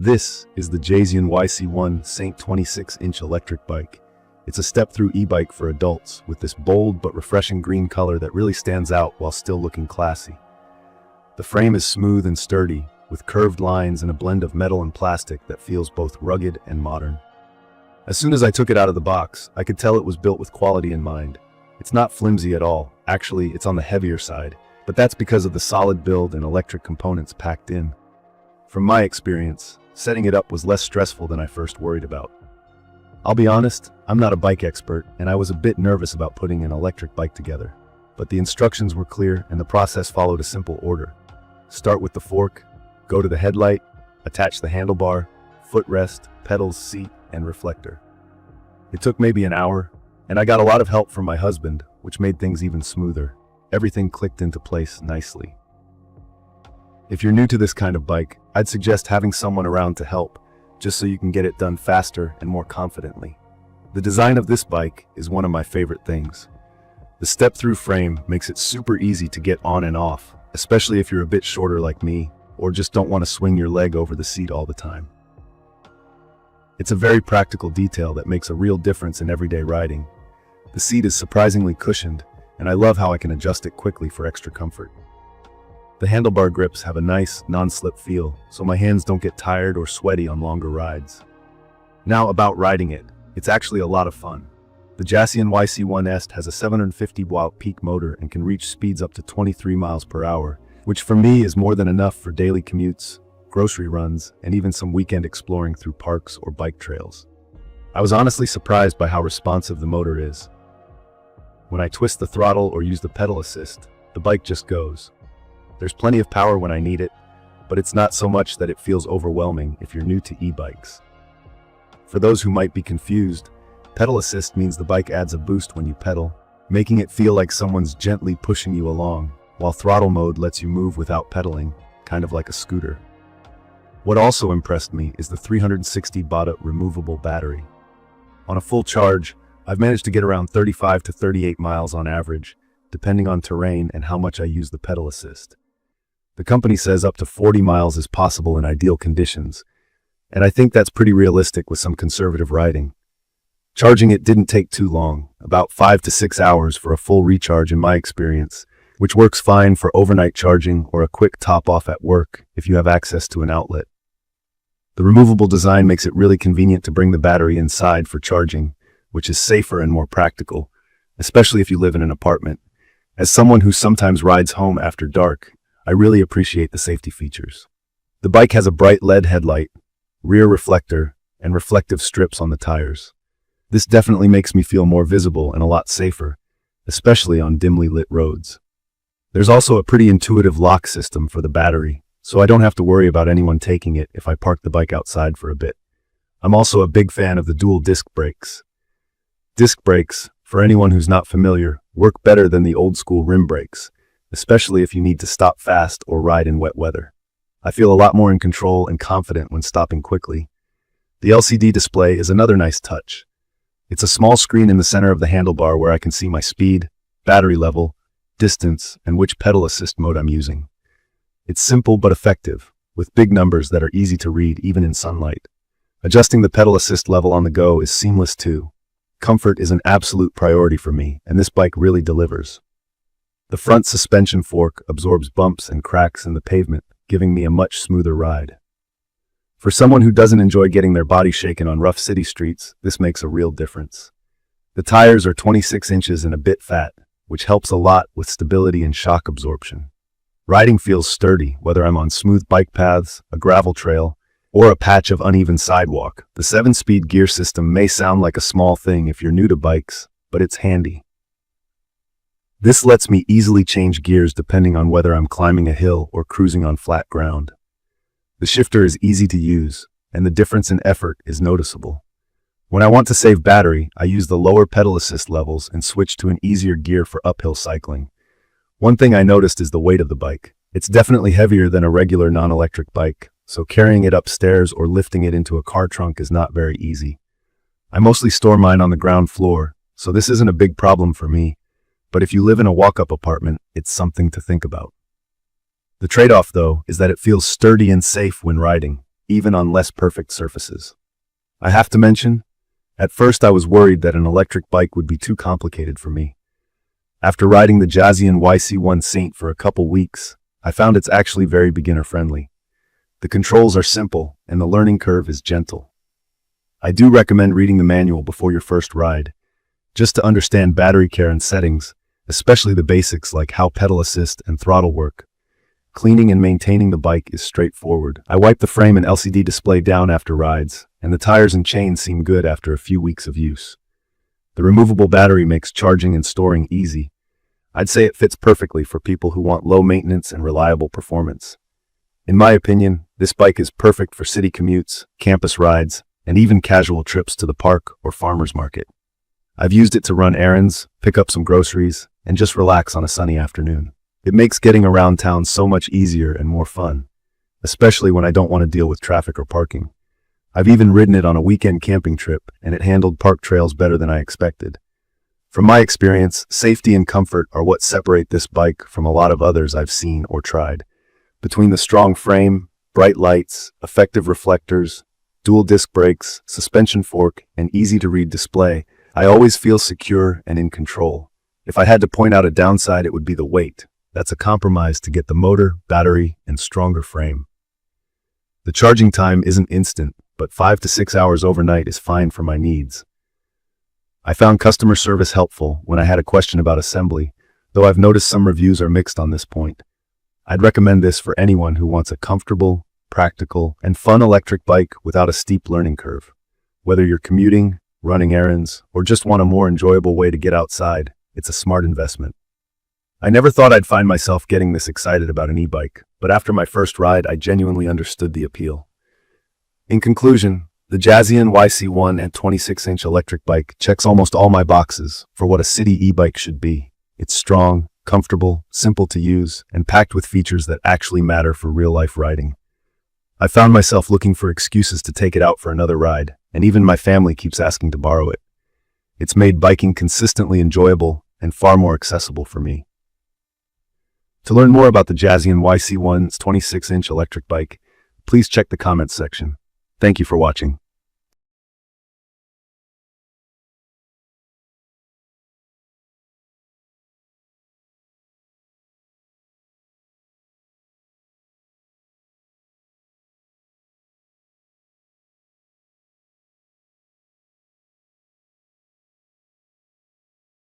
This is the Jasion YC1 ST 26-inch electric bike. It's a step-through e-bike for adults with this bold but refreshing green color that really stands out while still looking classy. The frame is smooth and sturdy, with curved lines and a blend of metal and plastic that feels both rugged and modern. As soon as I took it out of the box, I could tell it was built with quality in mind. It's not flimsy at all. Actually, it's on the heavier side, but that's because of the solid build and electric components packed in. From my experience, setting it up was less stressful than I first worried about. I'll be honest, I'm not a bike expert, and I was a bit nervous about putting an electric bike together. But the instructions were clear, and the process followed a simple order. Start with the fork, go to the headlight, attach the handlebar, footrest, pedals, seat, and reflector. It took maybe an hour, and I got a lot of help from my husband, which made things even smoother. Everything clicked into place nicely. If you're new to this kind of bike, I'd suggest having someone around to help, just so you can get it done faster and more confidently. The design of this bike is one of my favorite things. The step-through frame makes it super easy to get on and off, especially if you're a bit shorter like me, or just don't want to swing your leg over the seat all the time. It's a very practical detail that makes a real difference in everyday riding. The seat is surprisingly cushioned, and I love how I can adjust it quickly for extra comfort. The handlebar grips have a nice, non-slip feel, so my hands don't get tired or sweaty on longer rides. Now about riding it, it's actually a lot of fun. The Jasion YC1 ST has a 750-watt peak motor and can reach speeds up to 23 miles per hour, which for me is more than enough for daily commutes, grocery runs, and even some weekend exploring through parks or bike trails. I was honestly surprised by how responsive the motor is. When I twist the throttle or use the pedal assist, the bike just goes. There's plenty of power when I need it, but it's not so much that it feels overwhelming if you're new to e-bikes. For those who might be confused, pedal assist means the bike adds a boost when you pedal, making it feel like someone's gently pushing you along, while throttle mode lets you move without pedaling, kind of like a scooter. What also impressed me is the 360-watt removable battery. On a full charge, I've managed to get around 35 to 38 miles on average, depending on terrain and how much I use the pedal assist. The company says up to 40 miles is possible in ideal conditions, and I think that's pretty realistic with some conservative riding. Charging it didn't take too long, about 5 to 6 hours for a full recharge in my experience, which works fine for overnight charging or a quick top-off at work if you have access to an outlet. The removable design makes it really convenient to bring the battery inside for charging, which is safer and more practical, especially if you live in an apartment. As someone who sometimes rides home after dark, I really appreciate the safety features. The bike has a bright LED headlight, rear reflector, and reflective strips on the tires. This definitely makes me feel more visible and a lot safer, especially on dimly lit roads. There's also a pretty intuitive lock system for the battery, so I don't have to worry about anyone taking it if I park the bike outside for a bit. I'm also a big fan of the dual disc brakes. Disc brakes, for anyone who's not familiar, work better than the old-school rim brakes, especially if you need to stop fast or ride in wet weather. I feel a lot more in control and confident when stopping quickly. The LCD display is another nice touch. It's a small screen in the center of the handlebar where I can see my speed, battery level, distance, and which pedal assist mode I'm using. It's simple but effective, with big numbers that are easy to read even in sunlight. Adjusting the pedal assist level on the go is seamless too. Comfort is an absolute priority for me, and this bike really delivers. The front suspension fork absorbs bumps and cracks in the pavement, giving me a much smoother ride. For someone who doesn't enjoy getting their body shaken on rough city streets, this makes a real difference. The tires are 26 inches and a bit fat, which helps a lot with stability and shock absorption. Riding feels sturdy, whether I'm on smooth bike paths, a gravel trail, or a patch of uneven sidewalk. The 7-speed gear system may sound like a small thing if you're new to bikes, but it's handy. This lets me easily change gears depending on whether I'm climbing a hill or cruising on flat ground. The shifter is easy to use, and the difference in effort is noticeable. When I want to save battery, I use the lower pedal assist levels and switch to an easier gear for uphill cycling. One thing I noticed is the weight of the bike. It's definitely heavier than a regular non-electric bike, so carrying it upstairs or lifting it into a car trunk is not very easy. I mostly store mine on the ground floor, so this isn't a big problem for me. But if you live in a walk-up apartment, it's something to think about. The trade-off, though, is that it feels sturdy and safe when riding. even on less perfect surfaces. I have to mention, at first I was worried that an electric bike would be too complicated for me. After riding the Jasion YC1 ST for a couple weeks, I found it's actually very beginner-friendly. The controls are simple, and the learning curve is gentle. I do recommend reading the manual before your first ride, just to understand battery care and settings, especially the basics like how pedal assist and throttle work. Cleaning and maintaining the bike is straightforward. I wipe the frame and LCD display down after rides, and the tires and chains seem good after a few weeks of use. The removable battery makes charging and storing easy. I'd say it fits perfectly for people who want low maintenance and reliable performance. In my opinion, this bike is perfect for city commutes, campus rides, and even casual trips to the park or farmer's market. I've used it to run errands, pick up some groceries, and just relax on a sunny afternoon. It makes getting around town so much easier and more fun, especially when I don't want to deal with traffic or parking. I've even ridden it on a weekend camping trip, and it handled park trails better than I expected. From my experience, safety and comfort are what separate this bike from a lot of others I've seen or tried. Between the strong frame, bright lights, effective reflectors, dual disc brakes, suspension fork, and easy-to-read display, I always feel secure and in control. If I had to point out a downside, it would be the weight. That's a compromise to get the motor, battery, and stronger frame. The charging time isn't instant, but 5 to 6 hours overnight is fine for my needs. I found customer service helpful when I had a question about assembly, though I've noticed some reviews are mixed on this point. I'd recommend this for anyone who wants a comfortable, practical, and fun electric bike without a steep learning curve. Whether you're commuting, running errands, or just want a more enjoyable way to get outside, it's a smart investment. I never thought I'd find myself getting this excited about an e-bike, but after my first ride, I genuinely understood the appeal. In conclusion, the Jasion YC1 and 26-inch electric bike checks almost all my boxes for what a city e-bike should be. It's strong, comfortable, simple to use, and packed with features that actually matter for real-life riding. I found myself looking for excuses to take it out for another ride, and even my family keeps asking to borrow it. It's made biking consistently enjoyable and far more accessible for me. To learn more about the Jasion YC1's 26-inch electric bike, please check the comments section. Thank you for watching.